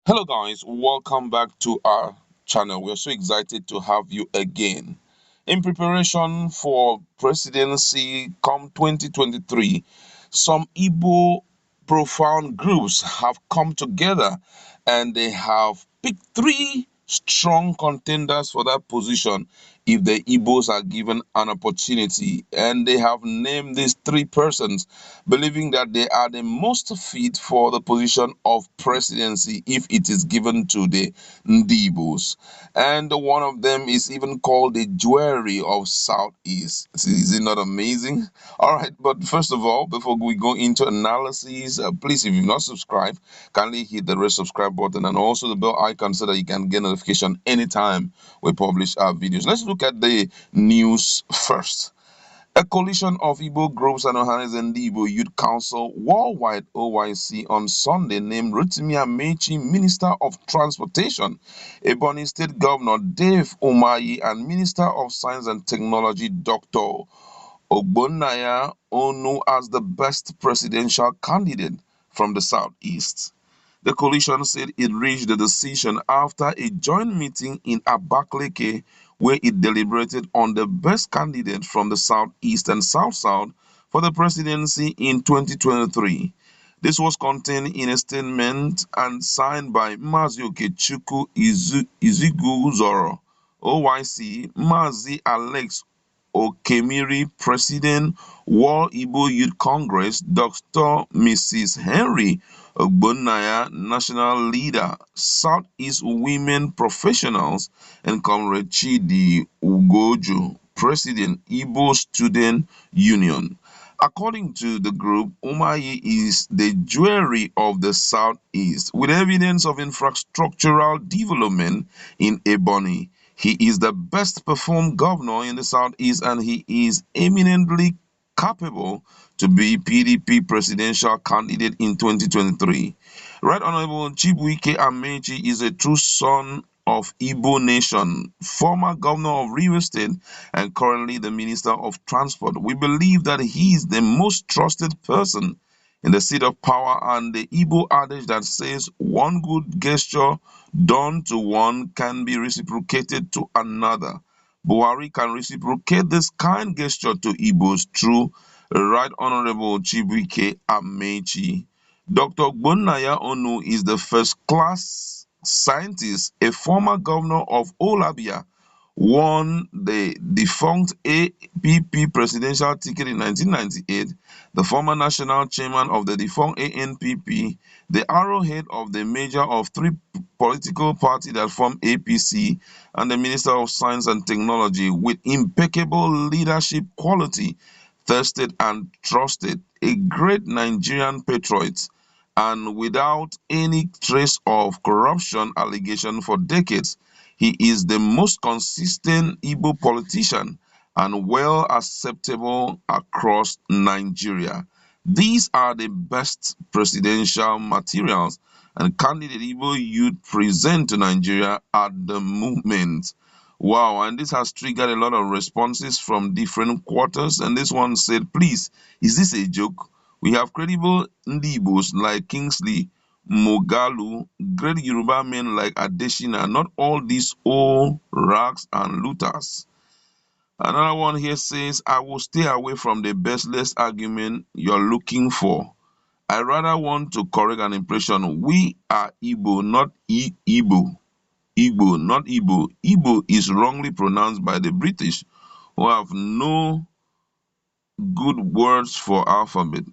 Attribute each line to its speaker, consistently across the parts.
Speaker 1: Hello guys, welcome back to our channel. We're so excited to have you again. In preparation for presidency come 2023, some Igbo profound groups have come together and they have picked three strong contenders for that position if the Igbos are given an opportunity. And they have named these three persons, believing that they are the most fit for the position of presidency if it is given to the Ndigbos. And one of them is even called the jewelry of Southeast. Is it not amazing? All right, but first of all, before we go into analysis, please, if you've not subscribed, kindly hit the red subscribe button and also the bell icon so that you can get notification anytime we publish our videos. Let's look at the news first. A coalition of Igbo groups and Ohanes and the Igbo Youth Council Worldwide OYC on Sunday named Rotimi Amechi Minister of Transportation, Ebonyi State Governor Dave Umahi, and Minister of Science and Technology Dr. Ogbonnaya Onu as the best presidential candidate from the Southeast. The coalition said it reached the decision after a joint meeting in Abakaliki where it deliberated on the best candidate from the Southeast and South-South for the presidency in 2023. This was contained in a statement and signed by Mazi Okechukwu Iziguzoro, OYC, Mazi Alex Okemiri, President, World Igbo Youth Congress, Dr. Mrs. Henry Ogbonnaya, National Leader, Southeast Women Professionals, and Comrade Chidi Ugoju, President, Igbo Student Union. According to the group, Umahi is the jewelry of the Southeast, with evidence of infrastructural development in Ebonyi. He is the best performed governor in the Southeast and he is eminently capable to be PDP presidential candidate in 2023. Right Honorable Chibuike Amechi is a true son of Igbo nation, former governor of Rivers State and currently the Minister of Transport. We believe that he is the most trusted person in the seat of power, and the Igbo adage that says one good gesture done to one can be reciprocated to another. Buhari can reciprocate this kind gesture to Igbos through Right Honorable Chibuike Amechi. Dr. Gbonnaya Onu is the first class scientist, a former governor of Olabia, won the defunct APP presidential ticket in 1998, the former national chairman of the defunct ANPP, the arrowhead of the major of three political parties that form APC, and the Minister of Science and Technology with impeccable leadership quality, thirsted and trusted, a great Nigerian patriot, and without any trace of corruption allegation for decades. He is the most consistent Igbo politician and well acceptable across Nigeria. These are the best presidential materials and candidate Igbo youth present to Nigeria at the moment. Wow, and this has triggered a lot of responses from different quarters. And this one said, please, is this a joke? We have credible Ndigbos like Kingsley Mogalu, great Yoruba men like Adeshina, not all these old rags and looters. Another one here says, I will stay away from the baseless argument you're looking for. I rather want to correct an impression. We are Igbo, not Igbo. Igbo, not Igbo. Igbo is wrongly pronounced by the British, who have no good words for alphabet.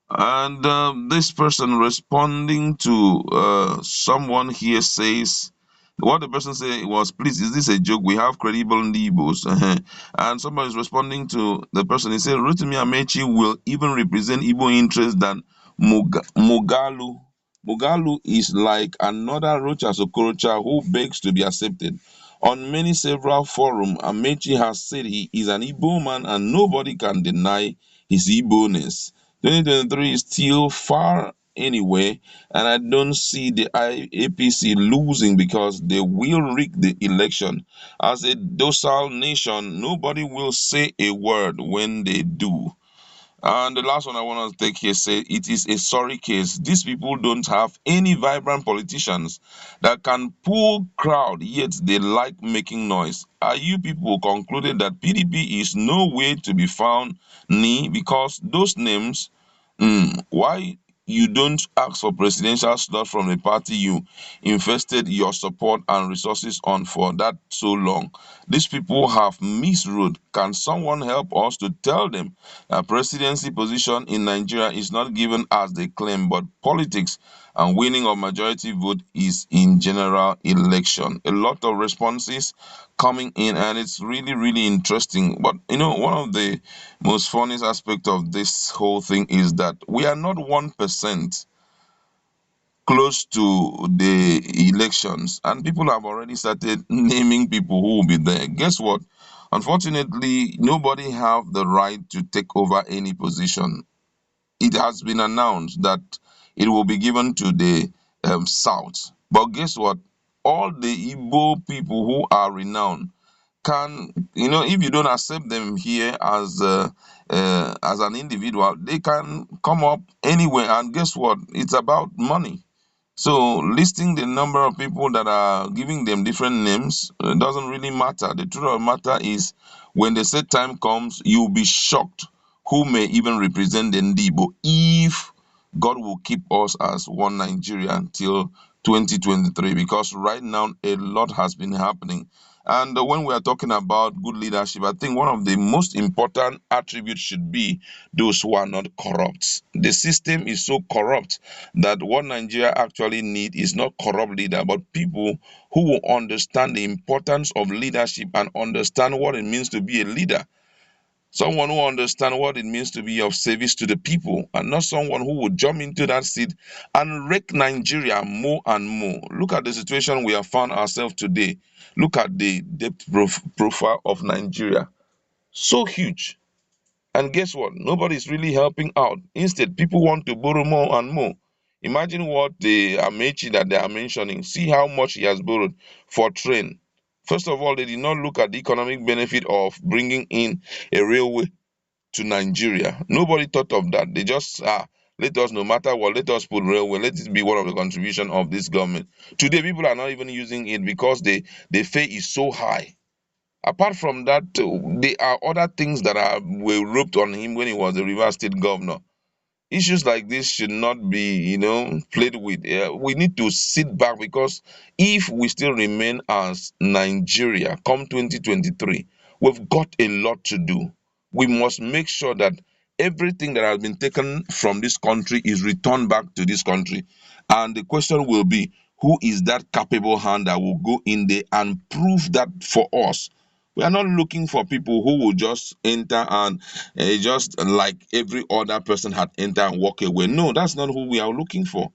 Speaker 1: And this person responding to someone here says, what the person said was, please, is this a joke? We have credible Ndigbos. And somebody is responding to the person. He said, Rotimi Amechi will even represent Igbo interests than Mugalu. Mugalu is like another Rocha Sokorocha who begs to be accepted. On many several forums, Amechi has said he is an Igbo man and nobody can deny his Igbo-ness. 2023 is still far anyway, and I don't see the APC losing because they will rig the election. As a docile nation, nobody will say a word when they do. And the last one I want to take here say it is a sorry case. These people don't have any vibrant politicians that can pull crowd, yet they like making noise. Are you people concluded that PDP is nowhere to be found? Ni, because those names. Why you don't ask for presidential slot from the party you invested your support and resources on for that so long? These people have misruled. Can someone help us to tell them a presidency position in Nigeria is not given as they claim, but politics and winning of majority vote is in general election? A lot of responses coming in, and it's really, really interesting. But one of the most funniest aspect of this whole thing is that we are not 1% close to the elections, and people have already started naming people who will be there. Guess what? Unfortunately, nobody have the right to take over any position. It has been announced that it will be given to the South. But guess what? All the Igbo people who are renowned can, if you don't accept them here as an individual, they can come up anywhere. And guess what? It's about money. So listing the number of people that are giving them different names doesn't really matter. The truth of the matter is, when the set time comes, you'll be shocked who may even represent the Ndibo if God will keep us as one Nigeria until 2023. Because right now a lot has been happening. And when we are talking about good leadership, I think one of the most important attributes should be those who are not corrupt. The system is so corrupt that what Nigeria actually need is not corrupt leader, but people who will understand the importance of leadership and understand what it means to be a leader. Someone who understands what it means to be of service to the people, and not someone who would jump into that seat and wreck Nigeria more and more. Look at the situation we have found ourselves today. Look at the profile of Nigeria. So huge. And guess what? Nobody's really helping out. Instead, people want to borrow more and more. Imagine what the Amechi that they are mentioning. See how much he has borrowed for train. First of all, they did not look at the economic benefit of bringing in a railway to Nigeria. Nobody thought of that. They just let us, no matter what, let us put railway. Let it be one of the contribution of this government. Today, people are not even using it because the fare is so high. Apart from that, there are other things that were roped on him when he was the River State governor. Issues like this should not be, played with. We need to sit back, because if we still remain as Nigeria come 2023, we've got a lot to do. We must make sure that everything that has been taken from this country is returned back to this country. And the question will be, who is that capable hand that will go in there and prove that for us? We are not looking for people who will just enter and just like every other person had entered and walk away. No, that's not who we are looking for.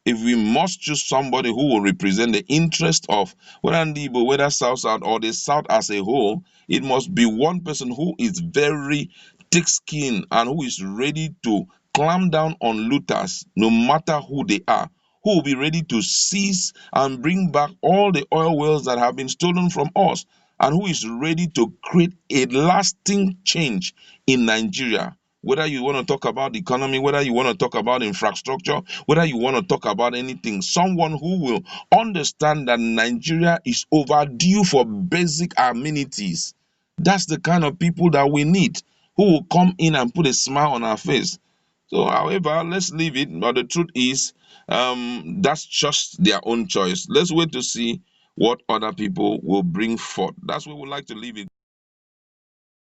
Speaker 1: If we must choose somebody who will represent the interest of whether Ndibo, whether South or the South as a whole, it must be one person who is very thick skinned and who is ready to clamp down on looters, no matter who they are, who will be ready to seize and bring back all the oil wells that have been stolen from us, and who is ready to create a lasting change in Nigeria. Whether you want to talk about the economy, whether you want to talk about infrastructure, whether you want to talk about anything, someone who will understand that Nigeria is overdue for basic amenities. That's the kind of people that we need, who will come in and put a smile on our face. So, however, let's leave it. But the truth is, that's just their own choice. Let's wait to see what other people will bring forth. That's where we like to leave it.